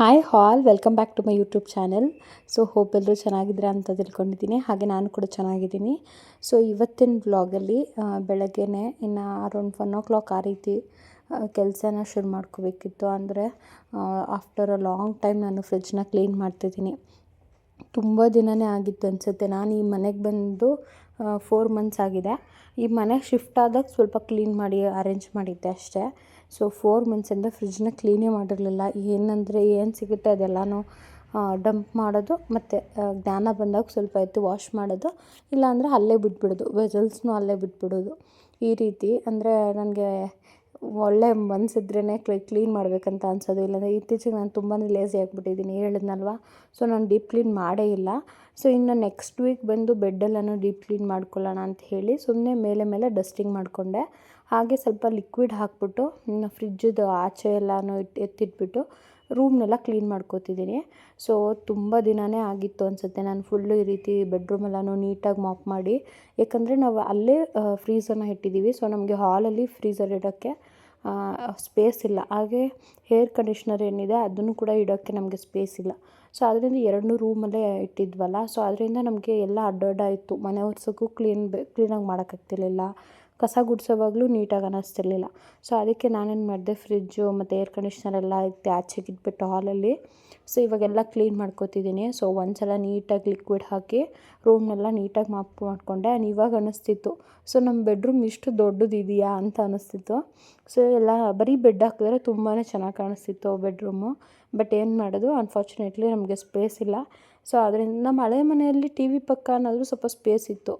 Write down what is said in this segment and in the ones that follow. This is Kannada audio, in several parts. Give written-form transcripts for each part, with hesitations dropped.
Hi all welcome back to my YouTube channel. So hope ಎಲ್ಲರೂ ಚೆನ್ನಾಗಿದ್ದೀರಾ ಅಂತ ತಿಳ್ಕೊಂಡಿದ್ದೀನಿ. ಹಾಗೆ ನಾನು ಕೂಡ ಚೆನ್ನಾಗಿದ್ದೀನಿ. ಸೊ ಇವತ್ತಿನ ವ್ಲಾಗಲ್ಲಿ ಬೆಳಗ್ಗೆನೇ ಇನ್ನು ಅರೌಂಡ್ 1 o'clock ಆ ರೀತಿ ಕೆಲಸನ ಶುರು ಮಾಡ್ಕೋಬೇಕಿತ್ತು. ಅಂದರೆ ಆಫ್ಟರ್ ಅ ಲಾಂಗ್ ಟೈಮ್ ನಾನು ಫ್ರಿಡ್ಜ್ನ ಕ್ಲೀನ್ ಮಾಡ್ತಿದ್ದೀನಿ. ತುಂಬ ದಿನವೇ ಆಗಿತ್ತು ಅನಿಸುತ್ತೆ. ನಾನು ಈ ಮನೆಗೆ ಬಂದು 4 months ಆಗಿದೆ. ಈ ಮನೆಗೆ ಶಿಫ್ಟ್ ಆದಾಗ ಸ್ವಲ್ಪ ಕ್ಲೀನ್ ಮಾಡಿ ಅರೇಂಜ್ ಮಾಡಿದ್ದೆ ಅಷ್ಟೇ. ಸೊ 4 monthsiಂದ ಫ್ರಿಡ್ಜ್ನ ಕ್ಲೀನೇ ಮಾಡಿರಲಿಲ್ಲ. ಏನಂದರೆ ಏನು ಸಿಗುತ್ತೆ ಅದೆಲ್ಲನೂ ಡಂಪ್ ಮಾಡೋದು, ಮತ್ತು ಜ್ಞಾನ ಬಂದಾಗ ಸ್ವಲ್ಪ ಎತ್ತು ವಾಶ್ ಮಾಡೋದು, ಇಲ್ಲಾಂದರೆ ಅಲ್ಲೇ ಬಿಟ್ಬಿಡೋದು, ವೆಸಲ್ಸ್ನೂ ಅಲ್ಲೇ ಬಿಟ್ಬಿಡೋದು. ಈ ರೀತಿ ಅಂದರೆ ನನಗೆ ಒಳ್ಳೆ ಮನಸ್ಸಿದ್ರೇ ಕ್ಲೀನ್ ಮಾಡಬೇಕಂತ ಅನ್ಸೋದು. ಇಲ್ಲಾಂದರೆ ಇತ್ತೀಚೆಗೆ ನಾನು ತುಂಬಾ ಲೇಸಿ ಆಗಿಬಿಟ್ಟಿದ್ದೀನಿ, ಹೇಳಿದ್ನಲ್ವ. ಸೊ ನಾನು ಡೀಪ್ ಕ್ಲೀನ್ ಮಾಡೇ ಇಲ್ಲ. ಸೊ ಇನ್ನು ನೆಕ್ಸ್ಟ್ ವೀಕ್ ಬಂದು ಬೆಡ್ಡೆಲ್ಲನೂ ಡೀಪ್ ಕ್ಲೀನ್ ಮಾಡ್ಕೊಳ್ಳೋಣ ಅಂತ ಹೇಳಿ ಸುಮ್ಮನೆ ಮೇಲೆ ಡಸ್ಟಿಂಗ್ ಮಾಡಿಕೊಂಡೆ. ಹಾಗೆ ಸ್ವಲ್ಪ ಲಿಕ್ವಿಡ್ ಹಾಕ್ಬಿಟ್ಟು ಫ್ರಿಜ್ಜದು ಆಚೆ ಎಲ್ಲನೂ ಎತ್ತಿಟ್ಬಿಟ್ಟು ರೂಮ್ನೆಲ್ಲ ಕ್ಲೀನ್ ಮಾಡ್ಕೋತಿದ್ದೀನಿ. ಸೊ ತುಂಬ ದಿನವೇ ಆಗಿತ್ತು ಅನಿಸುತ್ತೆ ನಾನು ಫುಲ್ಲು ಈ ರೀತಿ ಬೆಡ್ರೂಮೆಲ್ಲನೂ ನೀಟಾಗಿ ಮಾಪ್ ಮಾಡಿ. ಯಾಕಂದರೆ ನಾವು ಅಲ್ಲೇ ಫ್ರೀಝರ್ನ ಇಟ್ಟಿದ್ದೀವಿ. ಸೊ ನಮಗೆ ಹಾಲಲ್ಲಿ ಫ್ರೀಝರ್ ಇಡೋಕ್ಕೆ ಸ್ಪೇಸ್ ಇಲ್ಲ. ಹಾಗೆ ಹೇರ್ ಕಂಡೀಷ್ನರ್ ಏನಿದೆ ಅದನ್ನು ಕೂಡ ಇಡೋಕ್ಕೆ ನಮಗೆ ಸ್ಪೇಸ್ ಇಲ್ಲ. ಸೊ ಅದರಿಂದ 2 ರೂಮಲ್ಲೇ ಇಟ್ಟಿದ್ವಲ್ಲ. ಸೊ ಅದರಿಂದ ನಮಗೆ ಎಲ್ಲ ಅಡ್ಡಾಯಿತು. ಮನೆ ಒರೆಸೋಕ್ಕೂ ಕ್ಲೀನಾಗಿ ಮಾಡೋಕ್ಕಾಗ್ತಿರ್ಲಿಲ್ಲ, ಕಸ ಗುಡಿಸೋವಾಗಲೂ ನೀಟಾಗಿ ಅನ್ನಿಸ್ತಿರ್ಲಿಲ್ಲ. ಸೊ ಅದಕ್ಕೆ ನಾನೇನು ಮಾಡಿದೆ, ಫ್ರಿಜ್ಜು ಮತ್ತು ಏರ್ ಕಂಡೀಷ್ನರ್ ಎಲ್ಲ ಇತ್ತು ಆಚೆಗೆ ಇಟ್ಬಿಟ್ಟು ಹಾಲಲ್ಲಿ. ಸೊ ಇವಾಗೆಲ್ಲ ಕ್ಲೀನ್ ಮಾಡ್ಕೋತಿದ್ದೀನಿ. ಸೊ ಒಂದ್ಸಲ ನೀಟಾಗಿ ಲಿಕ್ವಿಡ್ ಹಾಕಿ ರೂಮ್ನೆಲ್ಲ ನೀಟಾಗಿ ಮಾಪ್ ಮಾಡಿಕೊಂಡೆ. ಇವಾಗ ಅನ್ನಿಸ್ತಿತ್ತು, ಸೊ ನಮ್ಮ ಬೆಡ್ರೂಮ್ ಇಷ್ಟು ದೊಡ್ಡದಿದೆಯಾ ಅಂತ ಅನ್ನಿಸ್ತಿತ್ತು. ಸೊ ಎಲ್ಲ ಬರೀ ಬೆಡ್ ಹಾಕಿದ್ರೆ ತುಂಬಾ ಚೆನ್ನಾಗಿ ಕಾಣಿಸ್ತಿತ್ತು ಬೆಡ್ರೂಮು. ಬಟ್ ಏನು ಮಾಡೋದು, ಅನ್ಫಾರ್ಚುನೇಟ್ಲಿ ನಮಗೆ ಸ್ಪೇಸ್ ಇಲ್ಲ. ಸೊ ಅದರಿಂದ ನಮ್ಮ ಹಳೆ ಮನೆಯಲ್ಲಿ ಟಿ ವಿ ಪಕ್ಕ ಅನ್ನೋದು ಸ್ವಲ್ಪ ಸ್ಪೇಸ್ ಇತ್ತು.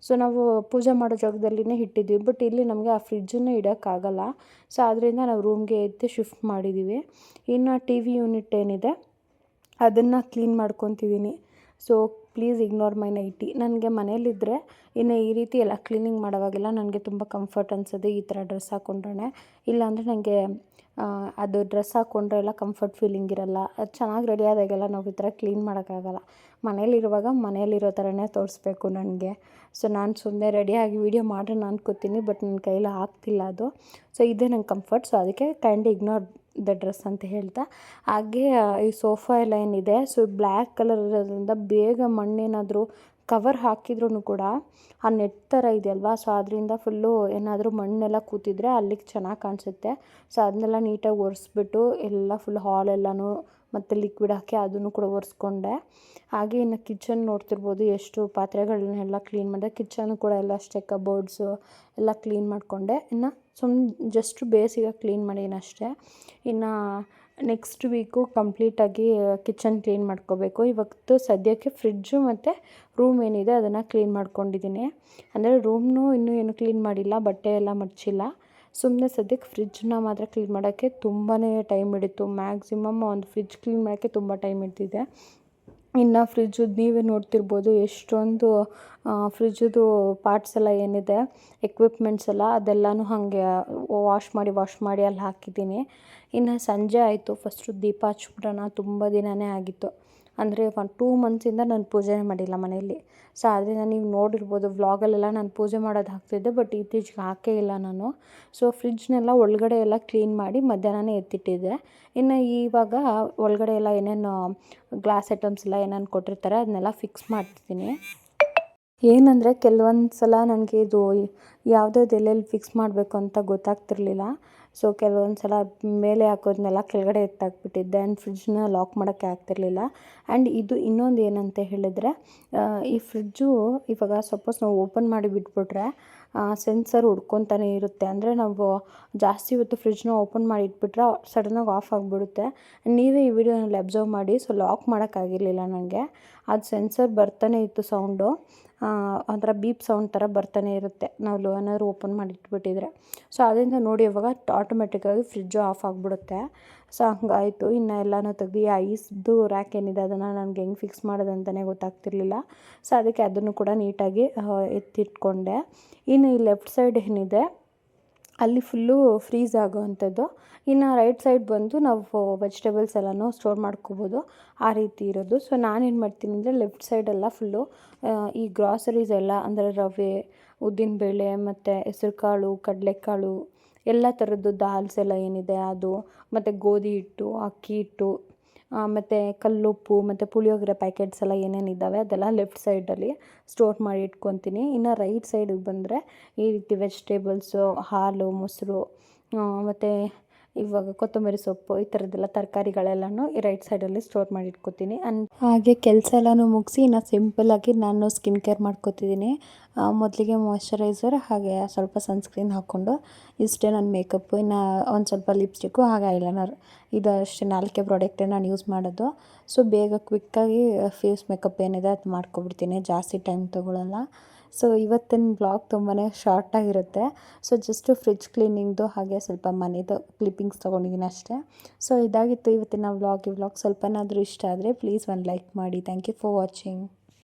ಸೊ ನಾವು ಪೂಜೆ ಮಾಡೋ ಜಾಗದಲ್ಲಿನೇ ಇಟ್ಟಿದ್ವಿ. ಬಟ್ ಇಲ್ಲಿ ನಮಗೆ ಆ ಫ್ರಿಡ್ಜನ್ನು ಇಡೋಕ್ಕಾಗಲ್ಲ. ಸೊ ಅದರಿಂದ ನಾವು ರೂಮ್ಗೆ ಎತ್ತಿ ಶಿಫ್ಟ್ ಮಾಡಿದ್ದೀವಿ. ಇನ್ನು ಟಿ ವಿ ಯೂನಿಟ್ ಏನಿದೆ ಅದನ್ನು ಕ್ಲೀನ್ ಮಾಡ್ಕೊತಿದ್ದೀನಿ. So please ignore my nighty. ನನಗೆ ಮನೇಲಿದ್ದರೆ ಇನ್ನು ಈ ರೀತಿ ಎಲ್ಲ ಕ್ಲೀನಿಂಗ್ ಮಾಡೋವಾಗೆಲ್ಲ ನನಗೆ ತುಂಬ ಕಂಫರ್ಟ್ ಅನಿಸೋದು ಈ ಥರ ಡ್ರೆಸ್ ಹಾಕ್ಕೊಂಡ್ರೆ. ಇಲ್ಲಾಂದರೆ ನನಗೆ ಅದು ಡ್ರೆಸ್ ಹಾಕ್ಕೊಂಡ್ರೆ ಎಲ್ಲ ಕಂಫರ್ಟ್ ಫೀಲಿಂಗ್ ಇರೋಲ್ಲ. ಅದು ಚೆನ್ನಾಗಿ ರೆಡಿ ಆದಾಗೆಲ್ಲ ನಾವು ಈ ಥರ ಕ್ಲೀನ್ ಮಾಡೋಕ್ಕಾಗಲ್ಲ. ಮನೇಲಿರುವಾಗ ಮನೇಲಿರೋ ಥರನೇ ತೋರಿಸ್ಬೇಕು ನನಗೆ. ಸೊ ನಾನು ಸುಮ್ಮನೆ ರೆಡಿಯಾಗಿ ವೀಡಿಯೋ ಮಾಡೋಣ ಅನ್ಕೋತೀನಿ, ಬಟ್ ನನ್ನ ಕೈಲಿ ಆಗ್ತಿಲ್ಲ ಅದು. ಸೊ ಇದೇ ನಂಗೆ ಕಂಫರ್ಟ್. ಸೊ ಅದಕ್ಕೆ ಕೈಂಡ್ ಇಗ್ನೋರ್ ದ ಡ್ರೆಸ್ ಅಂತ ಹೇಳ್ತಾ. ಹಾಗೆ ಈ ಸೋಫಾ ಎಲ್ಲ ಏನಿದೆ, ಸೊ ಬ್ಲ್ಯಾಕ್ ಕಲರ್ ಇರೋದ್ರಿಂದ ಬೇಗ ಮಣ್ಣೇನಾದರೂ ಕವರ್ ಹಾಕಿದ್ರೂ ಕೂಡ ಆ ನೆಟ್ ಥರ ಇದೆಯಲ್ವಾ, ಸೊ ಅದರಿಂದ ಫುಲ್ಲು ಏನಾದರೂ ಮಣ್ಣೆಲ್ಲ ಕೂತಿದ್ರೆ ಅಲ್ಲಿಗೆ ಚೆನ್ನಾಗಿ ಕಾಣಿಸುತ್ತೆ. ಸೊ ಅದನ್ನೆಲ್ಲ ನೀಟಾಗಿ ಒರೆಸ್ಬಿಟ್ಟು ಎಲ್ಲ ಫುಲ್ ಹಾಲೆಲ್ಲನೂ ಮತ್ತು ಲಿಕ್ವಿಡ್ ಹಾಕಿ ಅದನ್ನು ಕೂಡ ಒರೆಸ್ಕೊಂಡೆ. ಹಾಗೆ ಇನ್ನು ಕಿಚನ್ ನೋಡ್ತಿರ್ಬೋದು, ಎಷ್ಟು ಪಾತ್ರೆಗಳನ್ನೆಲ್ಲ ಕ್ಲೀನ್ ಮಾಡಿದೆ. ಕಿಚನ್ನು ಕೂಡ ಎಲ್ಲ ಅಷ್ಟೇ, ಕಬೋರ್ಡ್ಸು ಎಲ್ಲ ಕ್ಲೀನ್ ಮಾಡಿಕೊಂಡೆ. ಇನ್ನು ಜಸ್ಟ್ ಬೇಸಿಗೆ ಕ್ಲೀನ್ ಮಾಡೀನಿ ಅಷ್ಟೇ. ಇನ್ನು ನೆಕ್ಸ್ಟ್ ವೀಕು ಕಂಪ್ಲೀಟಾಗಿ ಕಿಚನ್ ಕ್ಲೀನ್ ಮಾಡ್ಕೋಬೇಕು. ಇವತ್ತು ಸದ್ಯಕ್ಕೆ ಫ್ರಿಡ್ಜು ಮತ್ತು ರೂಮ್ ಏನಿದೆ ಅದನ್ನು ಕ್ಲೀನ್ ಮಾಡ್ಕೊಂಡಿದ್ದೀನಿ. ಅಂದರೆ ರೂಮ್ನೂ ಇನ್ನೂ ಏನು ಕ್ಲೀನ್ ಮಾಡಿಲ್ಲ, ಬಟ್ಟೆ ಎಲ್ಲ ಮಡಚಿಲ್ಲ. ಸುಮ್ಮನೆ ಸದ್ಯಕ್ಕೆ ಫ್ರಿಡ್ಜನ್ನ ಮಾತ್ರ ಕ್ಲೀನ್ ಮಾಡೋಕ್ಕೆ ತುಂಬಾ ಟೈಮ್ ಹಿಡಿತು. ಮ್ಯಾಕ್ಸಿಮಮ್ ಒಂದು ಫ್ರಿಡ್ಜ್ ಕ್ಲೀನ್ ಮಾಡೋಕ್ಕೆ ತುಂಬ ಟೈಮ್ ಹಿಡ್ದಿದೆ. ಇನ್ನು ಫ್ರಿಜ್ಜದ್ದು ನೀವೇ ನೋಡ್ತಿರ್ಬೋದು, ಎಷ್ಟೊಂದು ಫ್ರಿಜ್ಜದು ಪಾರ್ಟ್ಸ್ ಎಲ್ಲ ಏನಿದೆ, ಎಕ್ವಿಪ್ಮೆಂಟ್ಸ್ ಎಲ್ಲ ಅದೆಲ್ಲನೂ ಹಾಗೆ ವಾಶ್ ಮಾಡಿ ಅಲ್ಲಿ ಹಾಕಿದ್ದೀನಿ. ಇನ್ನು ಸಂಜೆ ಆಯಿತು, ಫಸ್ಟು ದೀಪ ಹಚ್ಬಿಡೋಣ. ತುಂಬ ದಿನವೇ ಆಗಿತ್ತು. ಅಂದರೆ 2 monthsiಂದ ನಾನು ಪೂಜೆನೇ ಮಾಡಿಲ್ಲ ಮನೆಯಲ್ಲಿ. ಸೊ ಅದರಿಂದ ನೀವು ನೋಡಿರ್ಬೋದು ವ್ಲಾಗಲ್ಲೆಲ್ಲ ನಾನು ಪೂಜೆ ಮಾಡೋದು ಹಾಕ್ತಿದ್ದೆ, ಬಟ್ ಇತ್ತೀಚೆಗೆ ಹಾಕೇ ಇಲ್ಲ ನಾನು. ಸೊ ಫ್ರಿಡ್ಜ್ನೆಲ್ಲ ಒಳಗಡೆ ಎಲ್ಲ ಕ್ಲೀನ್ ಮಾಡಿ ಮಧ್ಯಾಹ್ನನೇ ಎತ್ತಿಟ್ಟಿದ್ದೆ. ಇನ್ನು ಇವಾಗ ಒಳಗಡೆ ಎಲ್ಲ ಏನೇನು ಗ್ಲಾಸ್ ಐಟಮ್ಸ್ ಎಲ್ಲ ಏನೇನು ಕೊಟ್ಟಿರ್ತಾರೆ ಅದನ್ನೆಲ್ಲ ಫಿಕ್ಸ್ ಮಾಡ್ತಿದ್ದೀನಿ. ಏನಂದರೆ ಕೆಲವೊಂದು ಸಲ ನನಗೆ ಇದು ಯಾವುದ್ಯಾವ್ದು ಎಲ್ಲೆಲ್ಲಿ ಫಿಕ್ಸ್ ಮಾಡಬೇಕು ಅಂತ ಗೊತ್ತಾಗ್ತಿರ್ಲಿಲ್ಲ. ಸೊ ಕೆಲವೊಂದು ಸಲ ಮೇಲೆ ಹಾಕೋದನ್ನೆಲ್ಲ ಕೆಳಗಡೆ ಎತ್ತಾಕ್ಬಿಟ್ಟಿದ್ದೆ. ಆ್ಯಂಡ್ ಫ್ರಿಡ್ಜ್ನ ಲಾಕ್ ಮಾಡೋಕ್ಕೆ ಆಗ್ತಿರ್ಲಿಲ್ಲ. ಆ್ಯಂಡ್ ಇದು ಇನ್ನೊಂದು ಏನಂತ ಹೇಳಿದ್ರೆ, ಈ ಫ್ರಿಡ್ಜು ಇವಾಗ ಸಪೋಸ್ ನಾವು ಓಪನ್ ಮಾಡಿ ಬಿಟ್ಬಿಟ್ರೆ ಸೆನ್ಸರ್ ಹುಡ್ಕೊತಾನೆ ಇರುತ್ತೆ. ಅಂದರೆ ನಾವು ಜಾಸ್ತಿ ಹೊತ್ತು ಫ್ರಿಡ್ಜ್ನ ಓಪನ್ ಮಾಡಿ ಇಟ್ಬಿಟ್ರೆ ಸಡನ್ನಾಗಿ ಆಫ್ ಆಗಿಬಿಡುತ್ತೆ. ನೀವೇ ಈ ವಿಡಿಯೋನಲ್ಲಿ ಅಬ್ಸರ್ವ್ ಮಾಡಿ. ಸೊ ಲಾಕ್ ಮಾಡೋಕ್ಕಾಗಿರಲಿಲ್ಲ ನನಗೆ. ಅದು ಸೆನ್ಸರ್ ಬರ್ತಾನೆ ಇತ್ತು ಸೌಂಡು, ಒಂಥರ ಬೀಪ್ ಸೌಂಡ್ ಥರ ಬರ್ತಾನೆ ಇರುತ್ತೆ ನಾವು ಏನಾದರೂ ಓಪನ್ ಮಾಡಿ ಇಟ್ಬಿಟ್ಟಿದ್ರೆ. ಸೊ ಅದರಿಂದ ನೋಡಿ ಇವಾಗ ಆಟೋಮೆಟಿಕ್ಕಾಗಿ ಫ್ರಿಡ್ಜು ಆಫ್ ಆಗಿಬಿಡುತ್ತೆ. ಸೊ ಹಂಗಾಯಿತು. ಇನ್ನು ಎಲ್ಲನೂ ತೆಗ್ದು ಈ ಐಸ್ದು ರ್ಯಾಕ್ ಏನಿದೆ ಅದನ್ನು ನನಗೆ ಹೆಂಗೆ ಫಿಕ್ಸ್ ಮಾಡೋದಂತಲೇ ಗೊತ್ತಾಗ್ತಿರ್ಲಿಲ್ಲ. ಸೊ ಅದಕ್ಕೆ ಅದನ್ನು ಕೂಡ ನೀಟಾಗಿ ಎತ್ತಿಟ್ಕೊಂಡೆ. ಇನ್ನು ಈ ಲೆಫ್ಟ್ ಸೈಡ್ ಏನಿದೆ ಅಲ್ಲಿ ಫುಲ್ಲು ಫ್ರೀಸ್ ಆಗೋವಂಥದ್ದು. ಇನ್ನು ರೈಟ್ ಸೈಡ್ ಬಂದು ನಾವು ವೆಜಿಟೇಬಲ್ಸ್ ಎಲ್ಲನೂ ಸ್ಟೋರ್ ಮಾಡ್ಕೋಬೋದು, ಆ ರೀತಿ ಇರೋದು. ಸೊ ನಾನೇನು ಮಾಡ್ತೀನಿ ಅಂದರೆ ಲೆಫ್ಟ್ ಸೈಡೆಲ್ಲ ಫುಲ್ಲು ಈ ಗ್ರಾಸರೀಸ್ ಎಲ್ಲ, ಅಂದರೆ ರವೆ, ಉದ್ದಿನಬೇಳೆ ಮತ್ತು ಹೆಸರುಕಾಳು, ಕಡಲೆಕಾಳು, ಎಲ್ಲ ಥರದ್ದು ದಾಲ್ಸ್ ಎಲ್ಲ ಏನಿದೆ ಅದು, ಮತ್ತು ಗೋಧಿ ಹಿಟ್ಟು, ಅಕ್ಕಿ ಹಿಟ್ಟು, ಮತ್ತು ಕಲ್ಲುಪ್ಪು ಮತ್ತು ಪುಳಿಯೋಗರೆ ಪ್ಯಾಕೆಟ್ಸ್ ಎಲ್ಲ ಏನೇನಿದ್ದಾವೆ ಅದೆಲ್ಲ ಲೆಫ್ಟ್ ಸೈಡಲ್ಲಿ ಸ್ಟೋರ್ ಮಾಡಿ ಇಟ್ಕೊತೀನಿ. ಇನ್ನು ರೈಟ್ ಸೈಡಿಗೆ ಬಂದರೆ ಈ ರೀತಿ ವೆಜಿಟೇಬಲ್ಸು, ಹಾಲು, ಮೊಸರು ಮತ್ತು ಇವಾಗ ಕೊತ್ತಂಬರಿ ಸೊಪ್ಪು ಈ ಥರದ್ದೆಲ್ಲ ತರಕಾರಿಗಳೆಲ್ಲನೂ ಈ ರೈಟ್ ಸೈಡಲ್ಲಿ ಸ್ಟೋರ್ ಮಾಡಿ ಇಟ್ಕೊತೀನಿ. ಹಾಗೆ ಕೆಲಸ ಎಲ್ಲನೂ ಮುಗಿಸಿ ಇನ್ನು ಸಿಂಪಲ್ಲಾಗಿ ನಾನು ಸ್ಕಿನ್ ಕೇರ್ ಮಾಡ್ಕೊತಿದ್ದೀನಿ. ಮೊದಲಿಗೆ ಮಾಯ್ಶ್ಚರೈಸರ್ ಹಾಗೆ ಸ್ವಲ್ಪ ಸನ್ಸ್ಕ್ರೀನ್ ಹಾಕ್ಕೊಂಡು ಇಷ್ಟೇ ನನ್ನ ಮೇಕಪ್ಪು. ಇನ್ನು ಒಂದು ಸ್ವಲ್ಪ ಲಿಪ್ಸ್ಟಿಕ್ಕು ಹಾಗೆ ಐಲೈನರ್, ಇದು ಅಷ್ಟೇ 4 ಪ್ರಾಡಕ್ಟೇ ನಾನು ಯೂಸ್ ಮಾಡೋದು. ಸೊ ಬೇಗ ಕ್ವಿಕ್ಕಾಗಿ ಫೇಸ್ ಮೇಕಪ್ ಏನಿದೆ ಅದು ಮಾಡ್ಕೊಬಿಡ್ತೀನಿ, ಜಾಸ್ತಿ ಟೈಮ್ ತೊಗೊಳ್ಳಲ್ಲ. ಸೊ ಇವತ್ತಿನ ಬ್ಲಾಗ್ ತುಂಬಾ ಶಾರ್ಟಾಗಿರುತ್ತೆ. ಸೊ ಜಸ್ಟು ಫ್ರಿಡ್ಜ್ ಕ್ಲೀನಿಂಗ್ದು ಹಾಗೆ ಸ್ವಲ್ಪ ಮನೆದು ಕ್ಲಿಪ್ಪಿಂಗ್ಸ್ ತೊಗೊಂಡಿದ್ದೀನಿ ಅಷ್ಟೇ. ಸೊ ಇದಾಗಿತ್ತು ಇವತ್ತಿನ ವ್ಲಾಗ್. ಈ ವ್ಲಾಗ್ ಸ್ವಲ್ಪನಾದರೂ ಇಷ್ಟ ಆದರೆ ಪ್ಲೀಸ್ ಒಂದು ಲೈಕ್ ಮಾಡಿ. Thank you for watching.